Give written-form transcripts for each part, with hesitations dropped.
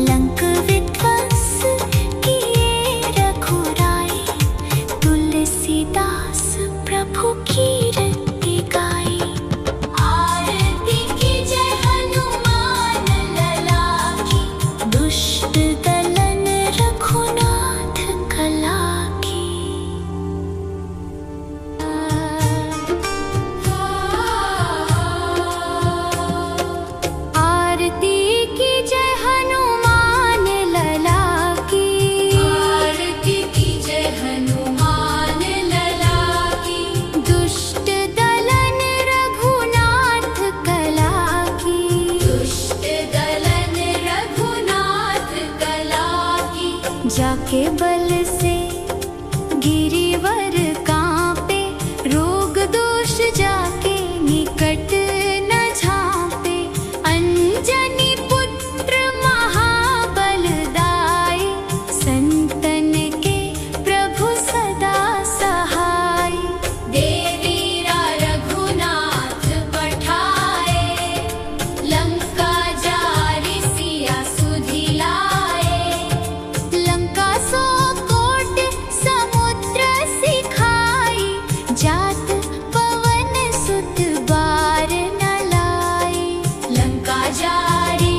लंक विध्वंस किए रघुराई, तुलसीदास प्रभु कीर्ति गाई। आरती कीजय हनुमान लला की, दुष्ट दलन रघुनाथ कला की। आरती कीजय हनुमान लला की, आरती कीजय हनुमान लला की, दुष्ट दलन रघुनाथ कला की, दुष्ट दलन रघुनाथ कला की। जाके बल से गिरिवर कांपे, रोग दोष जाके निकट न झांपे। अंजनी पुत्र महाबल दाई, संतन के प्रभु सदा सहाय। देवीरा रघुनाथ पठाए, लंका जारि सिया सुधि लाए। लंका सौ कोट समुद्र सिखाई, जात पवन सुत बार न लाई। लंका जारि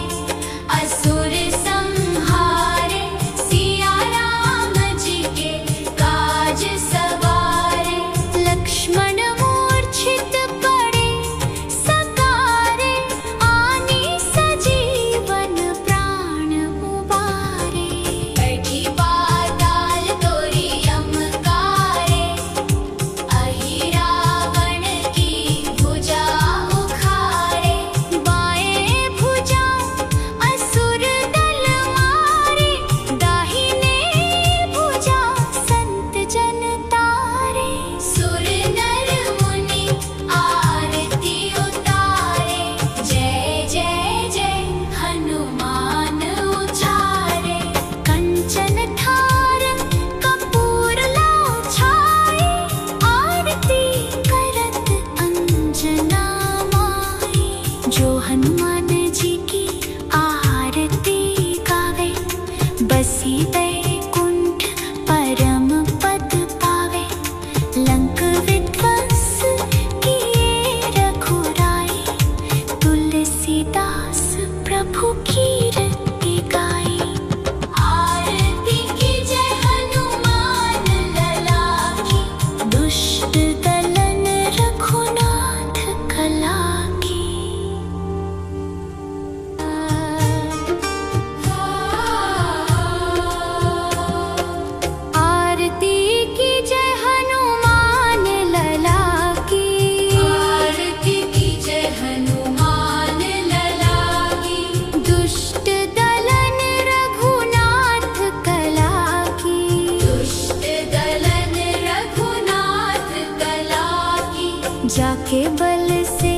असुर संहारे, सिया राम जी के काज सवारे। लक्ष्मण मूर्छित पड़े सकारे, आनी सजीवन प्राण उबारे। बैठी पाताल तोरी यमकारे, अहि रावण की भुजा उखाड़े। बाएं भुजा असुर दल मारे, दाहिने भुजा संत जन तारे। सुर नर मुनि आरती उतारे, जय जय जय हनुमान उचारे। कंचन थार कपूर लाओ छाए, आरती करत अंजना माई। जो हनुमान जी की आरती गावे, बसी बैकुंठ परम पद पावे। लंक विध्वंस किए रघुराई, तुलसीदास प्रभु कीर्ति गाई। आरती कीजय हनुमान लला की, दुष्ट दलन रघुनाथ कला की। आरती कीजय हनुमान लला की, आरती कीजय हनुमान लला की, दुष्ट दलन रघुनाथ कला की, दुष्ट दलन रघुनाथ कला की। जाके बल से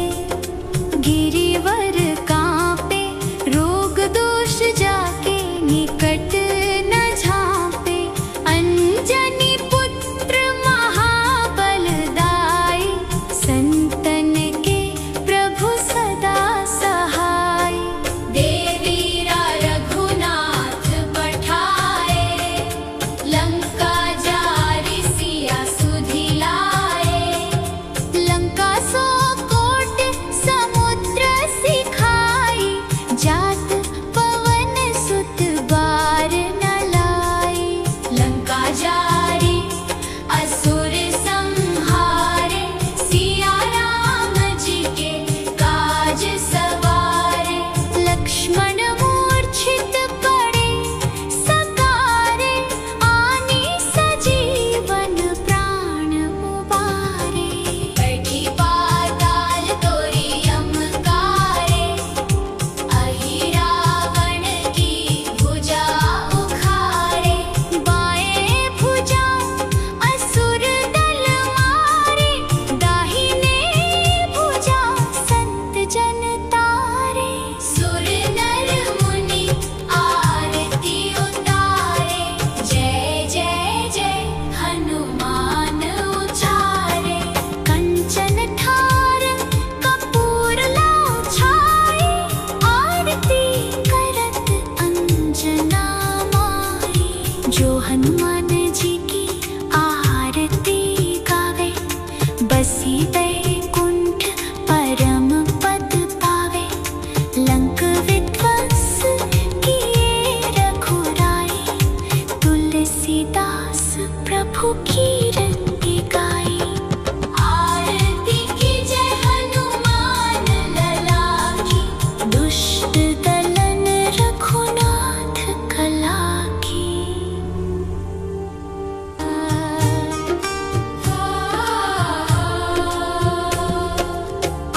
गिरिवर कांपे, रोग दोष जाके निकट न झांपे। अंजनी पुत्र महाबल दाई, संतन के प्रभु सदा सहाय। देवीरा रघुनाथ पठाए, लंका जारि सिया सुधि लाए। लंका सौ हनुमान जी की आरती गावे, बसी वैकुंठ परम पद पावे। लंक विध्वंस किए रघुराई, तुलसीदास प्रभु की रति गाई। आरती कीजय हनुमान लला की, दुष्ट दलन रघुनाथ कला की।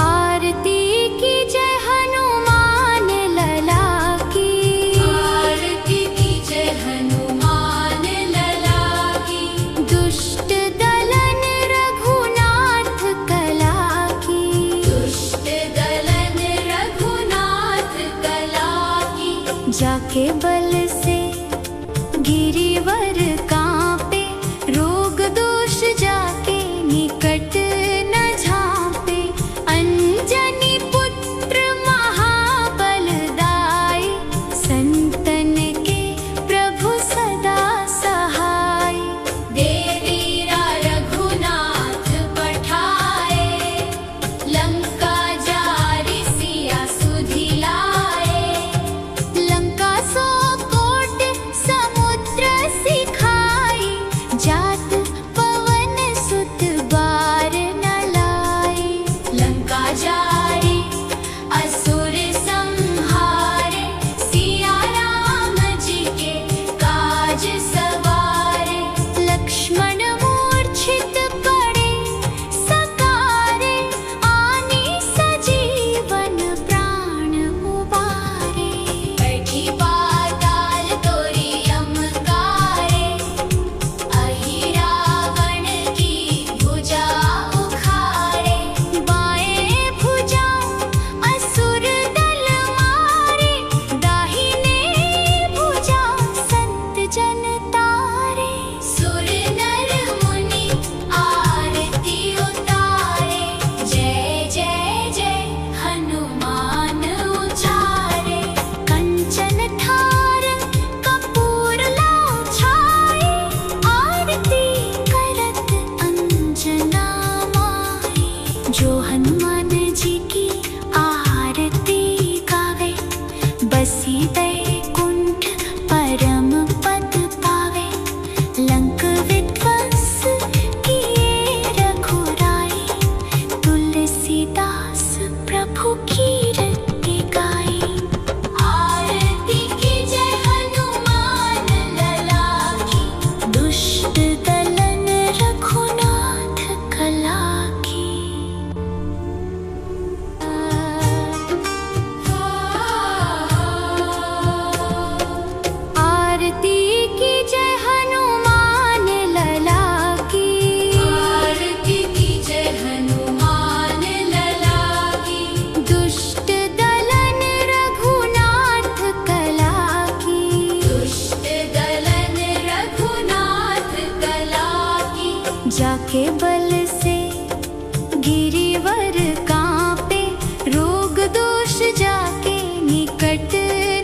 आरती कीजय हनुमान लला की, आरती कीजय हनुमान लला की। दुष्ट दलन रघुनाथ कला की, दुष्ट दलन रघुनाथ कला की। जाके बल से गिरिवर कांपे, रोग दोष जाके निकट न झांपे। अंजनी पुत्र महाबलदाई, संतन के प्रभु सदा सहाय। देवीरा रघुनाथ पठाए, लंका जारि सिया सुधिलाए। लंका सो कोट समुद्र सिखाई, जात पवन सुत बार न लाई। लंका जारि असुर संहारे, सिया राम जी के काज सवारे। लक्ष्मण मूर्छित पड़े सकारे, आनी सजीवन प्राण उबारे। बैठी पाताल तोरी यमकारे, अहि रावण की भुजा उखाड़े। बाएं भुजा असुर दल मारे, दाहिने भुजा संत जन तारे। सुर नर मुनि आरती उतारे, जय जय जय हनुमान उचारे। कंचन थार कपूर लाओ छाए, आरती करत अंजना माई। जो हनुमान जी की आरती गावे, बसी वैकुंठ परम पद पावे। लंक विध्वंस किए रघुराई, तुलसीदास प्रभु की रति गाई। आरती कीजय हनुमान लला की, दुष्ट दलन रघुनाथ कला की। आरती कीजय हनुमान लला की, आरती कीजय हनुमान लला की। दुष्ट दलन रघुनाथ कला की, दुष्ट दलन रघुनाथ कला की। जाके बल से गिरिवर कांपे, रोग दोष जाके निकट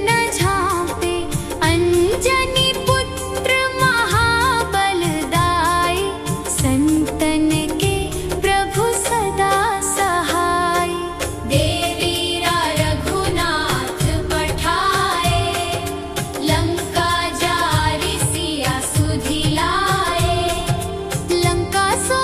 न झांपे। अंजनी पुत्र महाबलदाई, संतन के प्रभु सदा सहाय। देवीरा रघुनाथ पठाए, लंका जारि सिया सुधिलाए। लंका सो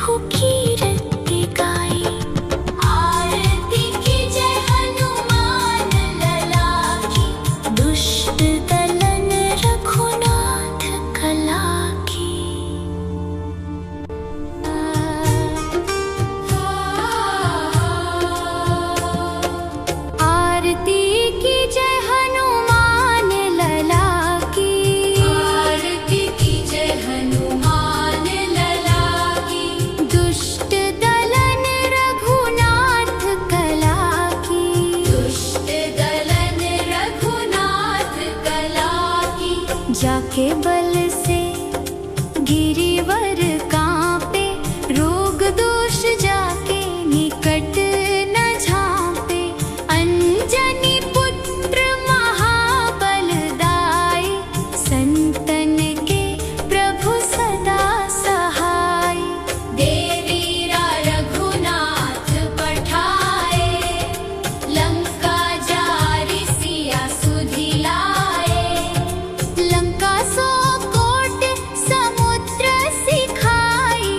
प्रभु कीर्ति गाए। आरती की जय हनुमान लला की, दुष्ट दलन रघुनाथ कला की। आरती की जय हनुमान लला की, आरती की जय हनुमान लला की, दुष्ट दलन रघुनाथ कला की, दुष्ट दलन रघुनाथ कला की। जाके बल से गिरिवर कांपे, रोग दोष जाके निकट न झांपे। अंजनी पुत्र महाबलदाई, संतन के प्रभु सदा सहाय। देवीरा रघुनाथ पठाए, लंका जारि सिया सुधिलाए। लंका सो कोट समुद्र सिखाई,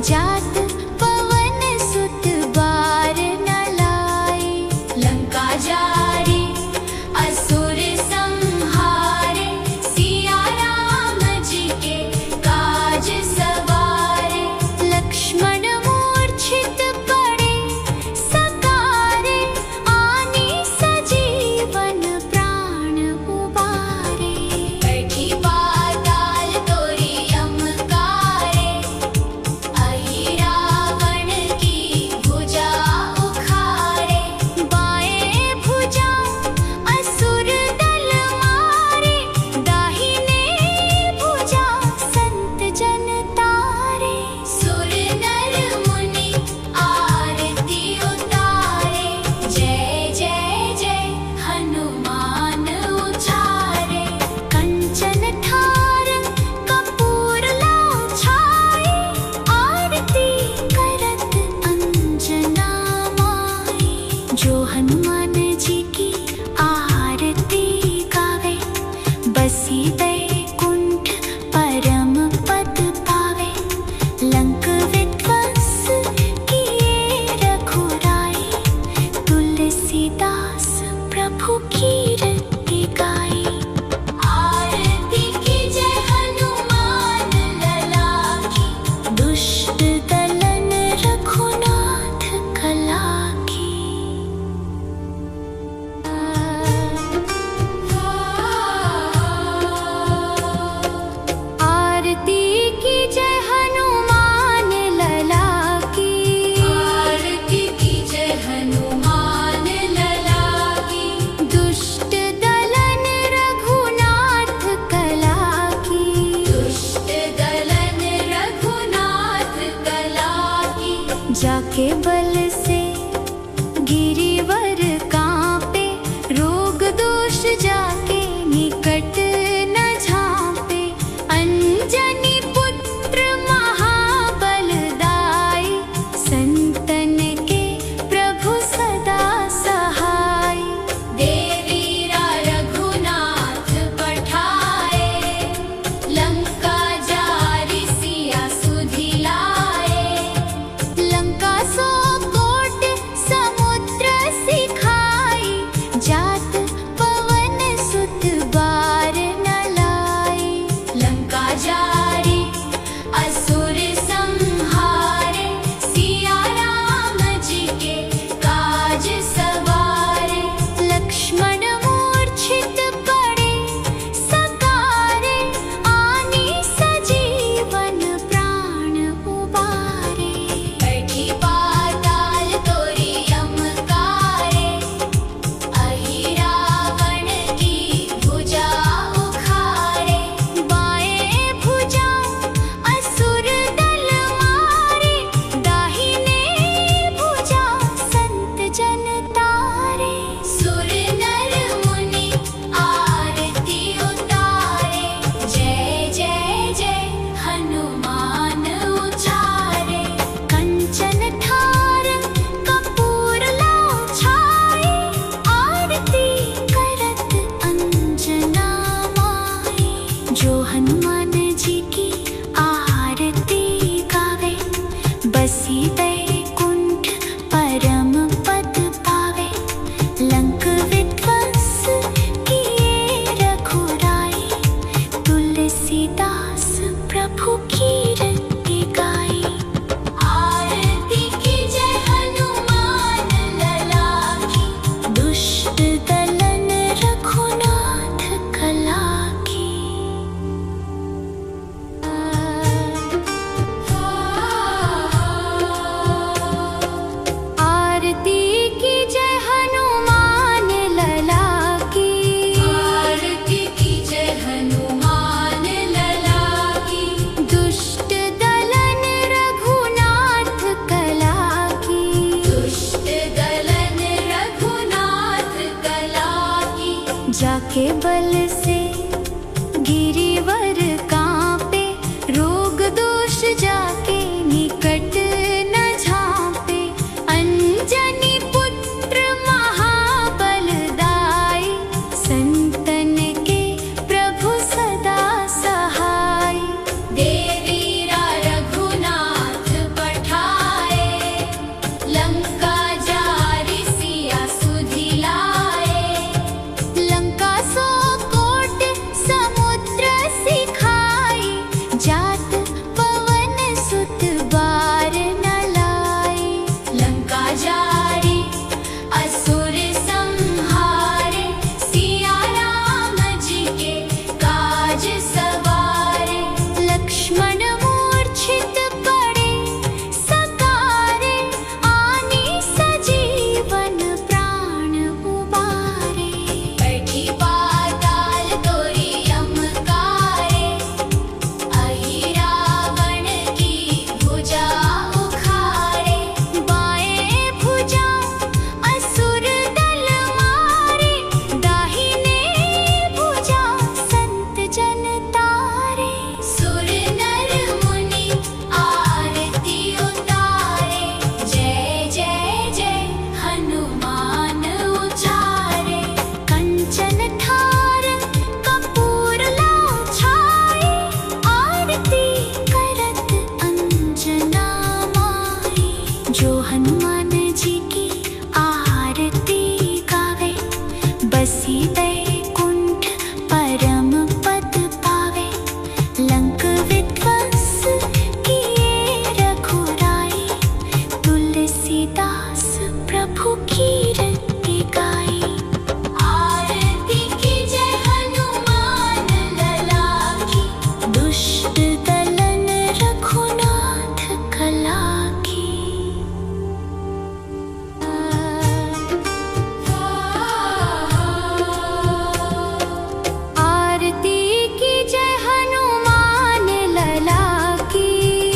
जात पवन सुत बार न लाए। लंका जारि असुर संहारे, सिया राम जी के काज सवारे। लक्ष्मण मूर्छित पड़े सकारे, आनी सजीवन प्राण उबारे। बैठी पाताल तोरी यमकारे, अहि रावण की भुजा उखाड़े। बाएं भुजा असुर दल मारे, दाहिने भुजा संत जन तारे। सुर नर मुनि आरती उतारे, जय जय जय हनुमान उचारे। कंचन थार कपूर लाओ छाए, आरती करत अंजना माए। जो हनुमान जी की आरती गावे, बसी वैकुंठ परम पद पावे। लंक विध्वंस किए रघुराई, तुलसीदास प्रभु कीर्ति गाए। आरती की जय हनुमान लला की, दुष्ट दलन रघुनाथ कला की। आरती की जय हनुमान लला की, आरती की जय हनुमान लला की, दुष्ट दलन रघुनाथ कला की, दुष्ट दलन रघुनाथ कला की। जाके बल से गिरिवर कांपे, रोग दोष जाके निकट न झांपे। अंजनी पुत्र महाबलदाई, संतन के प्रभु सदा सहाय। देवीरा रघुनाथ पठाए, लंका जारि सिया सुधिलाए। लंका सो कोट समुद्र बसी वैकुंठ परम पद पावे। लंक विध्वंस किए रघुराई, तुलसीदास प्रभु कीर्ति गाई। आरती कीजय हनुमान लला की, दुष्ट दलन रघुनाथ कला की। आरती कीजय हनुमान लला की, आरती कीजय हनुमान लला की। दुष्ट दलन रघुनाथ कला की, दुष्ट दलन रघुनाथ कला की। जाके बल से गिरिवर कांपे, रोग दोष जाके निकट न झांपे। अंजनी पुत्र महाबलदाई, संतन के प्रभु सदा सहाय। देवीरा रघुनाथ पठाए, लंका जारि सिया सुधि लाए। लंका सो कोट समुद्र सिखाई, जात पवन सुत बार न लाए। लंका जारि असुर संहारे, सिया राम जी के काज सवारे। लक्ष्मण मूर्छित पड़े सकारे, आनी सजीवन प्राण उबारे। बैठी पाताल तोरी यमकारे, अहि रावण की भुजा उखाड़े। बाएं भुजा असुर दल मारे, दाहिने भुजा संत जन तारे। सुर नर मुनि आरती उतारे, जय जय जय हनुमान उचारे। कंचन थार कपूर लाओ छाए, आरती करत अंजना माई। जो हनुमान जी की आरती गावे, बसी वैकुंठ परम पद पावे। लंक विध्वंस किए रघुराई, तुलसीदास प्रभु कीर्ति गाई। आरती कीजय हनुमान लला की, दुष्ट दलन रघुनाथ कला की। आरती कीजय हनुमान लला की,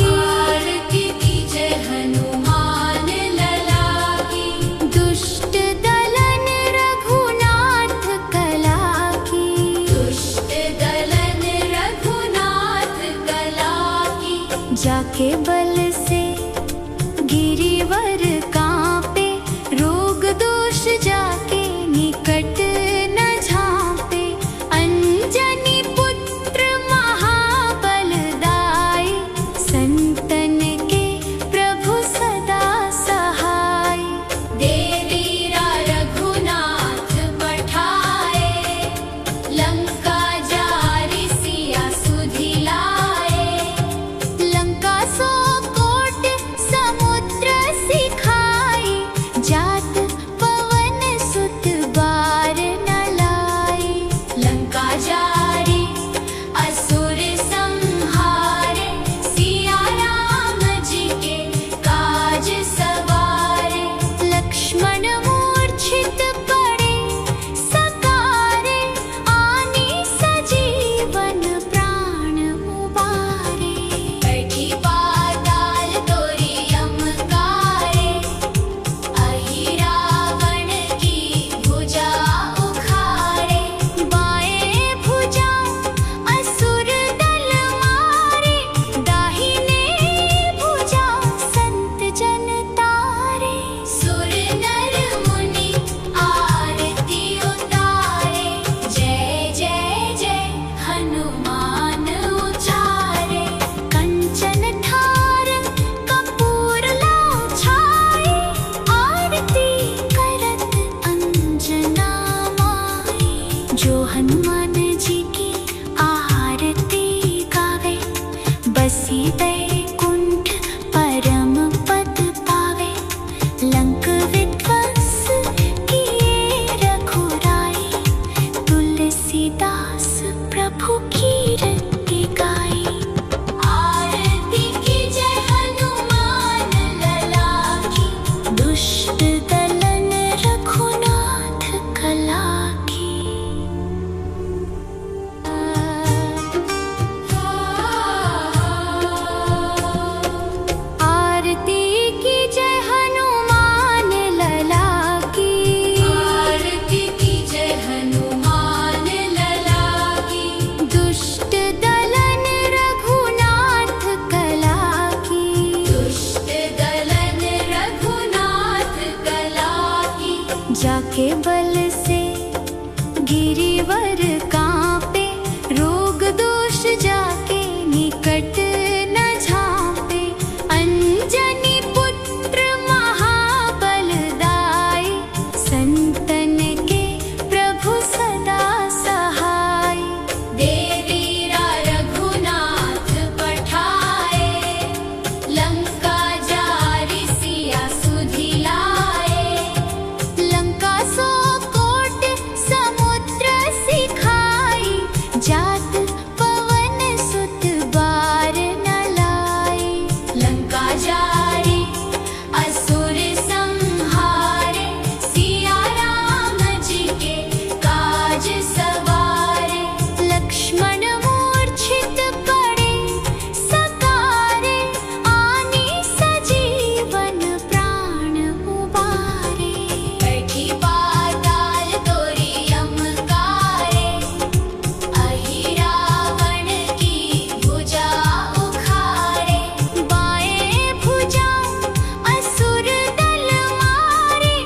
आरती कीजय हनुमान लला की। दुष्ट दलन रघुनाथ कला की, दुष्ट दलन रघुनाथ कला की। जाके बल से गिरिवर कांपे, रोग दोष जाके निकट न झांपे। अंजनी पुत्र महाबलदाई, संतन के प्रभु सदा सहाय। देवीरा रघुनाथ पठाए, लंका जारि सिया सुधि लाए। लंका सो कोट समुद्र सिखाए, जाके बल से गिरिवर कांपे, रोग दोष जाके निकट न झांपे। अंजनी पुत्र महाबलदाय, संतन के प्रभु सदा सहाय। देवीरा रघुनाथ पठाए, लंका जारि सिया सुधि लाए। लंका सो कोट समुद्र सिखाई, जात पवन सुत बार न लाए। लंका जारि असुर संहारे, सिया राम जी के काज सवारे। लक्ष्मण मूर्छित पड़े सकारे, आनी सजीवन प्राण उबारे। बैठी पाताल तोरी यमकारे, अहि रावण की भुजा उखाड़े। बाएं भुजा असुर दल मारे,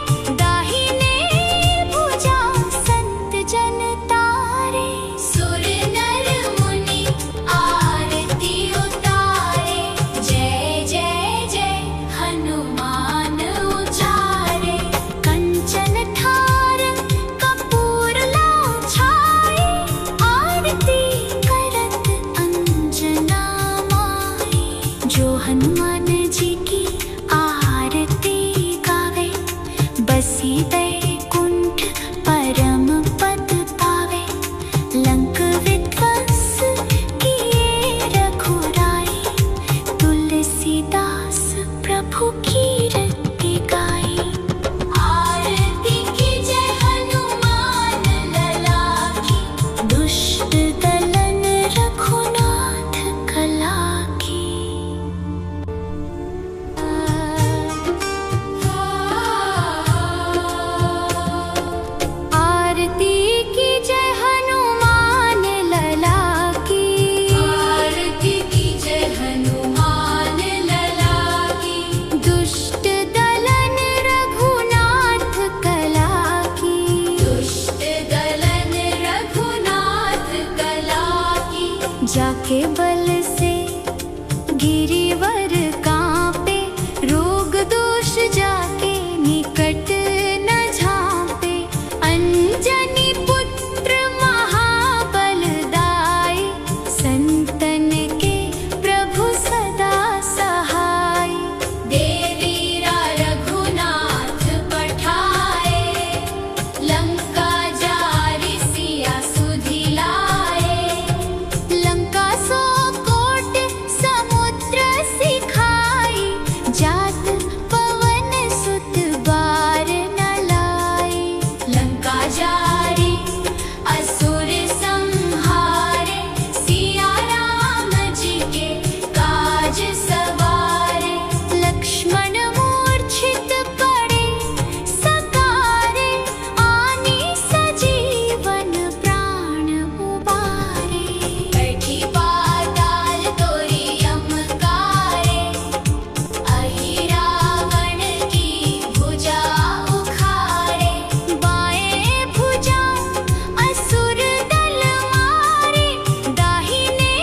दाहिने भुजा संत जन तारे। सुर नर मुनि आरती उतारे, जय जय जय हनुमान उचारे। कंचन थार कपूर लाओ छाए, आरती करत अंजना माए। जो हनुमान जी की आरती गावे, बसी बैकुंठ परम पद पावे। लंक विध्वंस किए रघुराई, तुलसीदास प्रभु की रति गाई। आरती की जय हनुमान लला की, दुष्ट दलन रघुनाथ कला की। आरती की जय हनुमान लला की, आरती की जय हनुमान लला की। दुष्ट दलन रघुनाथ कला की, दुष्ट दलन रघुनाथ कला की। जाके बल से गिरिवर कांपे, रोग दोष जाके निकट न झांपे। अंजनी पुत्र महाबलदाय, संतन के प्रभु सदा सहाय। देवीरा रघुनाथ पठाए, लंका जारि सिया सुधि लाए। लंका सो कोट समुद्र सिखाई, जात पवन सुत बार न लाए। लंका जारि असुर संहारे, सिया राम जी के काज सवारे। लक्ष्मण मूर्छित पड़े सकारे, आनी सजीवन प्राण उबारे। बैठी पाताल तोरी यमकारे, अहि रावण की भुजा उखाड़े। बाएं भुजा असुर दल मारे, दाहिने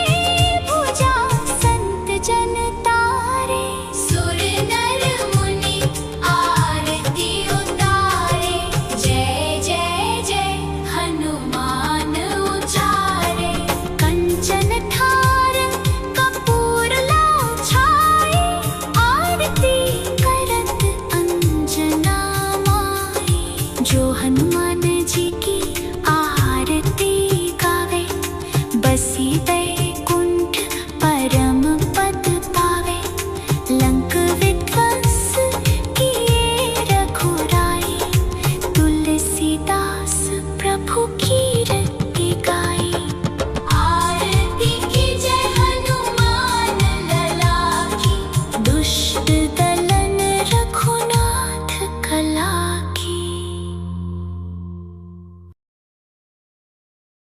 भुजा संत जन तारे। सुर नर मुनि आरती उतारे, जय जय जय हनुमान उचारे। कंचन थार कपूर लाओ छाए, आरती करत अंजना माए। जो हनुमान जी की आरती गावे, बसी बै